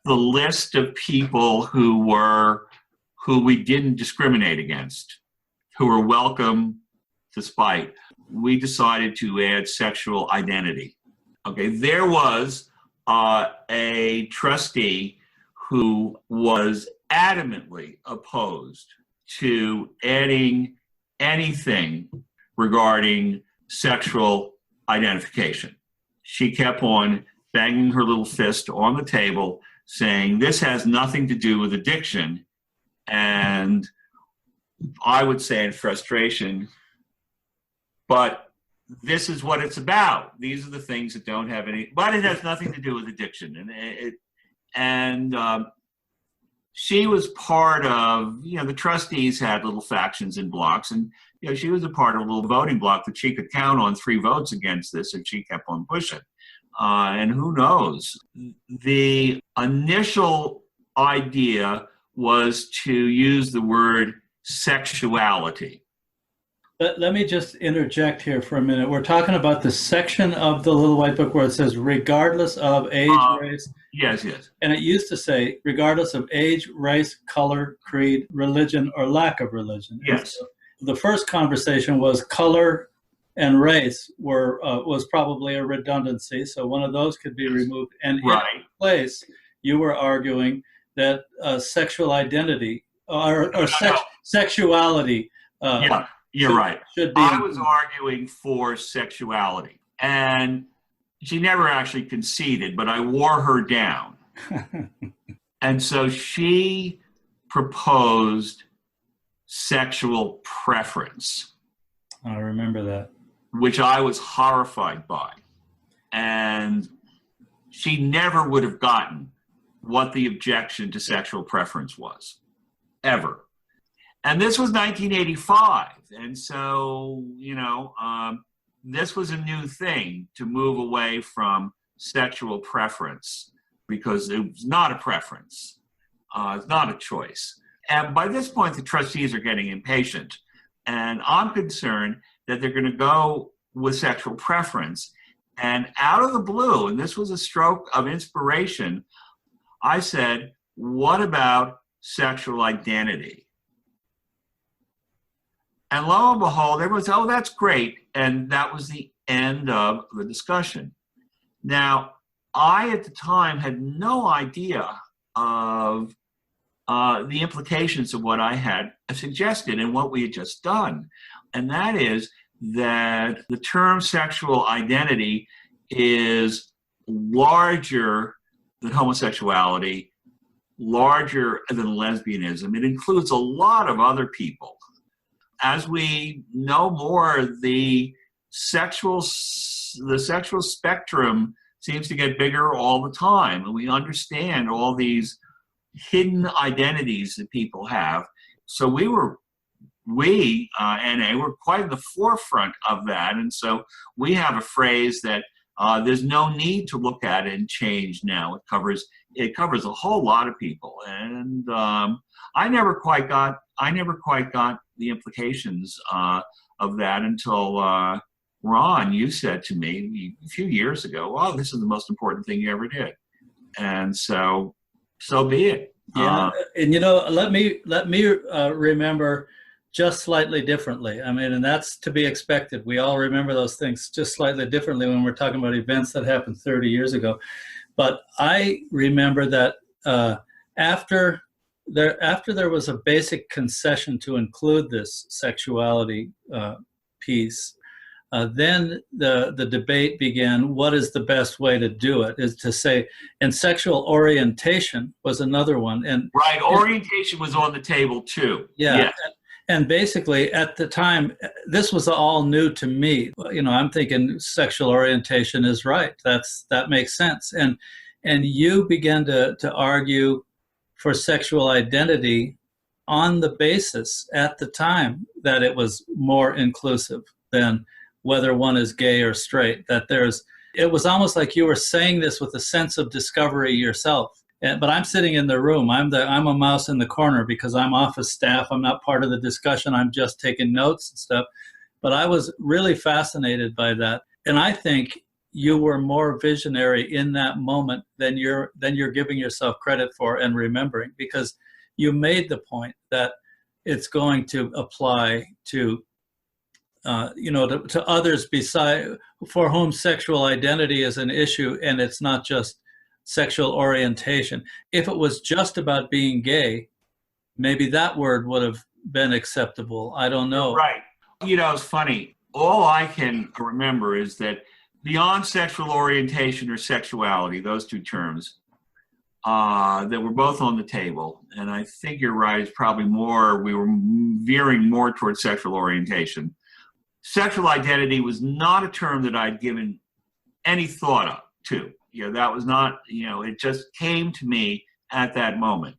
the list of people who we didn't discriminate against, who were welcome despite, we decided to add sexual identity. Okay, there was a trustee who was adamantly opposed to adding anything regarding sexual identification. She kept on banging her little fist on the table, saying, this has nothing to do with addiction. And I would say in frustration, but this is what it's about. These are the things that don't have any, but it has nothing to do with addiction. And she was part of, the trustees had little factions and blocks, and she was a part of a little voting block that she could count on 3 votes against this if she kept on pushing. And who knows? The initial idea was to use the word sexuality. Let me just interject here for a minute. We're talking about the section of the Little White Book where it says, regardless of age, race. Yes, yes. And it used to say, regardless of age, race, color, creed, religion, or lack of religion. Yes. So the first conversation was color and race was probably a redundancy, so one of those could be removed. And right. In place, you were arguing that sexual identity or sexuality. Yeah. You're right. I was arguing for sexuality, and she never actually conceded, but I wore her down. And so she proposed sexual preference. I remember that. Which I was horrified by. And she never would have gotten what the objection to sexual preference was, ever. And this was 1985. And so, this was a new thing to move away from sexual preference because it was not a preference. It's not a choice. And by this point, the trustees are getting impatient. And I'm concerned that they're going to go with sexual preference. And out of the blue, and this was a stroke of inspiration, I said, what about sexual identity? And lo and behold, everyone said, oh, that's great. And that was the end of the discussion. Now, I, at the time, had no idea of the implications of what I had suggested and what we had just done. And that is that the term sexual identity is larger than homosexuality, larger than lesbianism. It includes a lot of other people. As we know more, the sexual spectrum seems to get bigger all the time, and we understand all these hidden identities that people have. So we, NA, were quite in the forefront of that, and so we have a phrase that there's no need to look at it and change now. It covers a whole lot of people, and I never quite got the implications of that until Ron, you said to me a few years ago, "Oh, this is the most important thing you ever did," and so be it. Yeah, and let me remember just slightly differently. I mean, and that's to be expected. We all remember those things just slightly differently when we're talking about events that happened 30 years ago. But I remember that after there was a basic concession to include this sexuality piece, then the debate began, what is the best way to do it? Is to say, and sexual orientation was another one. And right, orientation was on the table too. Yeah. Yes. And basically, at the time, this was all new to me. I'm thinking sexual orientation is right. That makes sense. And you began to argue for sexual identity on the basis at the time that it was more inclusive than whether one is gay or straight. It was almost like you were saying this with a sense of discovery yourself. But I'm sitting in the room. I'm a mouse in the corner because I'm office staff. I'm not part of the discussion. I'm just taking notes and stuff. But I was really fascinated by that. And I think you were more visionary in that moment than you're giving yourself credit for and remembering, because you made the point that it's going to apply to to others beside for whom sexual identity is an issue, and it's not just sexual orientation. If it was just about being gay, maybe that word would have been acceptable. I don't know. Right. It's funny. All I can remember is that beyond sexual orientation or sexuality, those two terms, that were both on the table, and I think you're right, it's probably we were veering more towards sexual orientation. Sexual identity was not a term that I'd given any thought to. That was not, it just came to me at that moment.